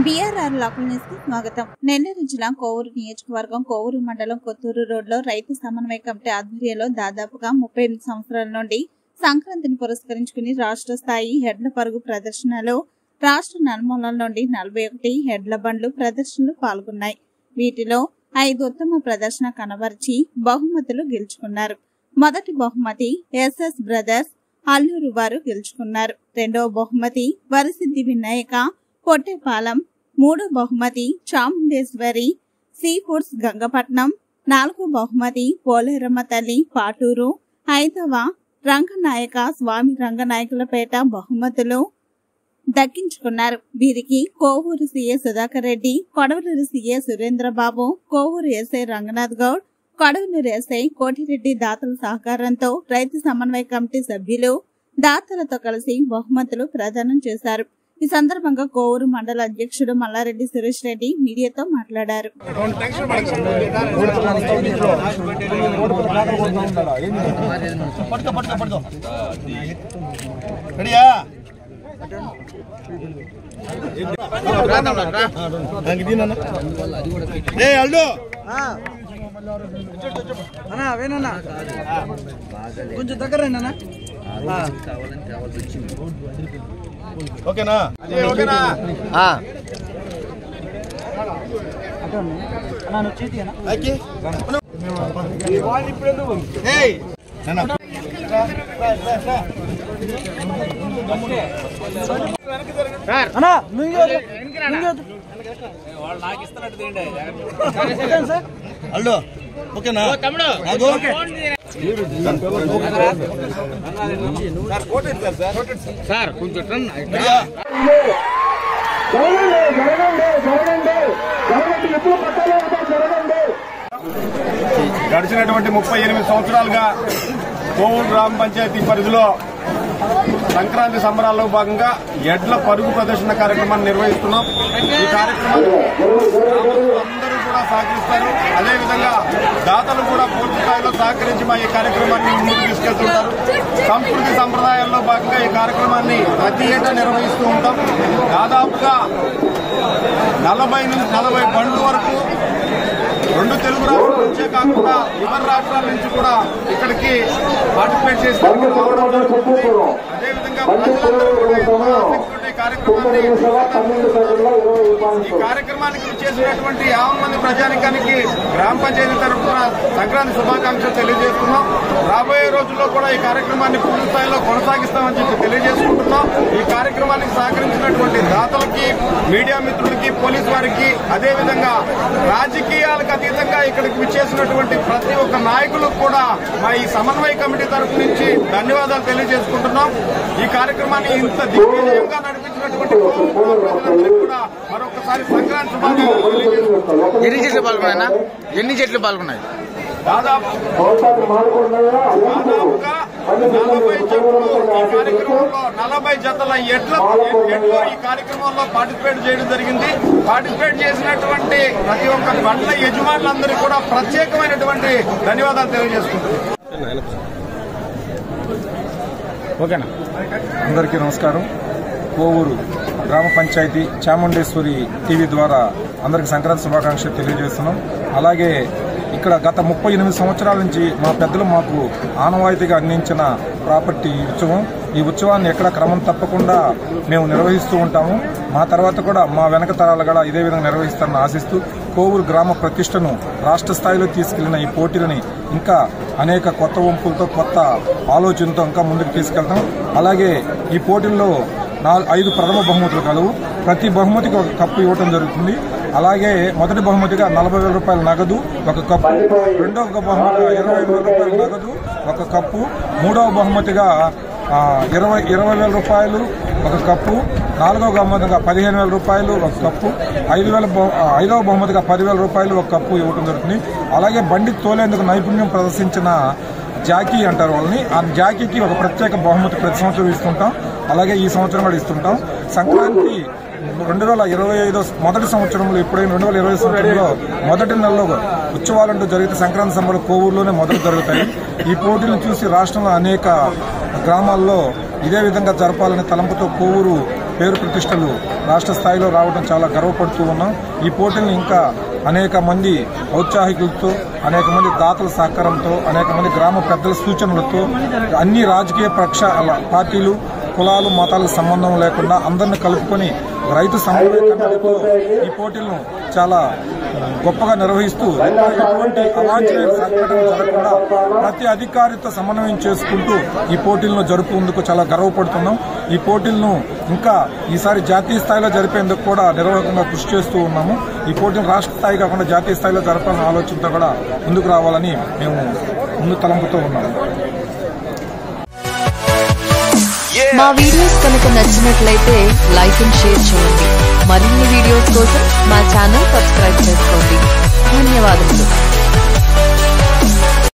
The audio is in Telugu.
బీఆర్ఆర్ లోకల్ న్యూస్ కి స్వాగతం. నెల్లూరు జిల్లా కోవూరు నియోజకవర్గం కోవూరు మండలం కొత్తూరు రోడ్లో రైతు సమన్వయ కమిటీ ఆధ్వర్యంలో దాదాపుగా 38 సంవత్సరాల నుండి సంక్రాంతిని పురస్కరించుకుని రాష్ట్ర స్థాయి హెడ్ల పరుగు ప్రదర్శనలో రాష్ట్ర నలుమూలల నుండి 41 హెడ్ల బండ్లు ప్రదర్శనలు పాల్గొన్నాయి. వీటిలో 5 ఉత్తమ ప్రదర్శన కనబరిచి బహుమతులు గెలుచుకున్నారు. మొదటి బహుమతి ఎస్ఎస్ బ్రదర్స్ అల్లూరు వారు గెలుచుకున్నారు. రెండవ బహుమతి వరసిద్ధి వినాయక పొట్టేపాలెం, మూడో బహుమతి చాముండేశ్వరి సీ ఫుడ్స్ గంగపట్నం, నాలుగో బహుమతి పోలేరమ్మ తల్లి పాటూరు, ఐదవ రంగనాయక స్వామి రంగనాయకులపేట బహుమతులు దక్కించుకున్నారు. వీరికి Kovur CA Sudhakar Reddy, Kodavalur CA Surendrababu, Kovur SI Ranganath Goud, Kodavalur SI Kotireddy దాతల సహకారంతో రైతు సమన్వయ కమిటీ సభ్యులు దాతలతో కలిసి బహుమతులు ప్రదానం చేశారు. ఈ సందర్భంగా కోవూరు మండల అధ్యక్షుడు మల్లారెడ్డి సురేష్ రెడ్డి మీడియాతో మాట్లాడారు. కొంచెం దగ్గర ఓకేనా? హలో ఓకేనా సార్ కొంచెం గడిచినటువంటి 38 సంవత్సరాలుగా కోవూరు గ్రామ పంచాయతీ పరిధిలో సంక్రాంతి సంబరాల్లో భాగంగా ఎడ్ల పరుగు ప్రదర్శన కార్యక్రమాన్ని నిర్వహిస్తున్నాం. ఈ కార్యక్రమాన్ని అందరూ కూడా సహకరిస్తారు. అదేవిధంగా దాతలు కూడా పూర్తి స్థాయిలో సహకరించి మా ఈ కార్యక్రమాన్ని ముందుకు తీసుకెళ్తుంటారు. సంస్కృతి సంప్రదాయాల్లో భాగంగా ఈ కార్యక్రమాన్ని ప్రతి ఏటా నిర్వహిస్తూ ఉంటాం. దాదాపుగా 40 నుంచి 40 బండ్ల వరకు 2 తెలుగు రాష్ట్రాల నుంచే కాకుండా ఇతర రాష్ట్రాల నుంచి కూడా ఇక్కడికి పార్టిసిపేట్ చేసి రావడం జరుగుతుంది. అదేవిధంగా ప్రజలందరూ కూడా ఈ కార్యక్రమానికి చేసినటువంటి 50 మంది ప్రజానికానికి గ్రామ పంచాయతీ తరఫున సంక్రాంతి శుభాకాంక్షలు తెలియజేస్తున్నాం. రాబోయే రోజుల్లో కూడా ఈ కార్యక్రమాన్ని పూర్తి స్థాయిలో కొనసాగిస్తామని చెప్పి తెలియజేసుకుంటున్నాం. ఈ కార్యక్రమానికి సహకరించినటువంటి దాతలకి, మీడియా మిత్రులకి, పోలీసు వారికి, అదేవిధంగా రాజకీయాలకు అతీతంగా ఇక్కడికి విచ్చేసినటువంటి ప్రతి ఒక్క నాయకులకు కూడా మా ఈ సమన్వయ కమిటీ తరఫు నుంచి ధన్యవాదాలు తెలియజేసుకుంటున్నాం. ఈ కార్యక్రమాన్ని ఇంత దిగ్విజయంగా నడిపించినటువంటి ప్రజలందరికీ కూడా మరొకసారి సంక్రాంతి శుభాకాంక్షలు తెలియజేసుకుంటున్నాం. ఎన్ని చెట్లు పాల్గొన్నాయి? దాదాపుగా 40 జట్లు ఈ కార్యక్రమంలో 40 జతల ఎడ్లు ఈ కార్యక్రమంలో పార్టిసిపేట్ చేయడం జరిగింది. పార్టిసిపేట్ చేసినటువంటి ప్రతి ఒక్క బండ్ల యజమానులందరికీ కూడా ప్రత్యేకమైనటువంటి ధన్యవాదాలు తెలియజేసుకుంటున్నాం. ఓకేనా? అందరికీ నమస్కారం. కోవూరు గ్రామ పంచాయతీ చాముండేశ్వరి టీవీ ద్వారా అందరికి సంక్రాంతి శుభాకాంక్షలు తెలియజేస్తున్నాం. అలాగే ఇక్కడ గత 38 సంవత్సరాల నుంచి మా పెద్దలు మాకు ఆనవాయితీగా అందించిన ప్రాపర్టీ ఉత్సవం. ఈ ఉత్సవాన్ని ఎక్కడ క్రమం తప్పకుండా మేము నిర్వహిస్తూ ఉంటాము. మా తర్వాత కూడా మా వెనక తరాలు కూడా ఇదే విధంగా నిర్వహిస్తారని ఆశిస్తూ కోవూరు గ్రామ ప్రతిష్టను రాష్ట్ర స్థాయిలో తీసుకెళ్లిన ఈ పోటీలని ఇంకా అనేక కొత్త వంపులతో, కొత్త ఆలోచనతో ఇంకా ముందుకు తీసుకెళ్తాం. అలాగే ఈ పోటీల్లో 5 ప్రథమ బహుమతులు కలవు. ప్రతి బహుమతికి ఒక కప్పు ఇవ్వడం జరుగుతుంది. అలాగే మొదటి బహుమతిగా 40,000 రూపాయల నగదు ఒక కప్పు, రెండవ బహుమతిగా 25,000 రూపాయల నగదు ఒక కప్పు, మూడవ బహుమతిగా 20,000 రూపాయలు ఒక కప్పు, నాలుగవ బహుమతిగా 15,000 రూపాయలు ఒక కప్పు, ఐదవ బహుమతిగా 10,000 రూపాయలు ఒక కప్పు ఇవ్వడం జరుగుతుంది. అలాగే బండి తోలేందుకు నైపుణ్యం ప్రదర్శించిన జాకీ అంటారు వాళ్ళని, ఆ జాకీకి ఒక ప్రత్యేక బహుమతి ప్రతి సంవత్సరం ఇస్తుంటాం. అలాగే ఈ సంవత్సరం కూడా ఇస్తుంటాం. సంక్రాంతి 2025 మొదటి సంవత్సరంలో, ఇప్పుడైనా 2020 సంవత్సరంలో మొదటి నెలలో ఉత్సవాలంటూ జరిగితే సంక్రాంతి సంబరాలు కోవూరులోనే మొదలు జరుగుతాయి. ఈ పోటీలను చూసి రాష్ట్రంలో అనేక గ్రామాల్లో ఇదే విధంగా జరపాలనే తలంపుతో కోవూరు పేరు ప్రతిష్టలు రాష్ట్ర స్థాయిలో రావడం చాలా గర్వపడుతూ ఉన్నాం. ఈ పోటీలను ఇంకా అనేక మంది ఔత్సాహికులతో, అనేక మంది దాతల సహకారంతో, అనేక మంది గ్రామ పెద్దల సూచనలతో, అన్ని రాజకీయ పార్టీలు, కులాలు, మతాల సంబంధం లేకుండా అందరిని కలుపుకొని రైతు సమన్వయంతో ఈ పోటీలను చాలా గొప్పగా నిర్వహిస్తూ ఎటువంటి అవాంఛనీయ సంఘటనలు జరగకుండా ప్రతి అధికారితో సమన్వయం చేసుకుంటూ ఈ పోటీలను జరుపుకుందుకు చాలా గర్వపడుతున్నాం. ఈ పోటీలను ఇంకా ఈసారి జాతీయ స్థాయిలో జరిపేందుకు కూడా నిర్వాహకంగా కృషి చేస్తూ ఉన్నాము. ఈ పోటీలు రాష్ట్ర స్థాయి కాకుండా జాతీయ స్థాయిలో జరపాలన్న ఆలోచనతో కూడా ముందుకు రావాలని మేము ముందు తలంపుతూ ఉన్నాము. మా వీడియోస్ కనుక నచ్చినట్లయితే లైక్ అండ్ షేర్ చేయండి. మరిన్ని వీడియోస్ కోసం మా ఛానల్ సబ్స్క్రైబ్ చేసుకోండి. ధన్యవాదములు.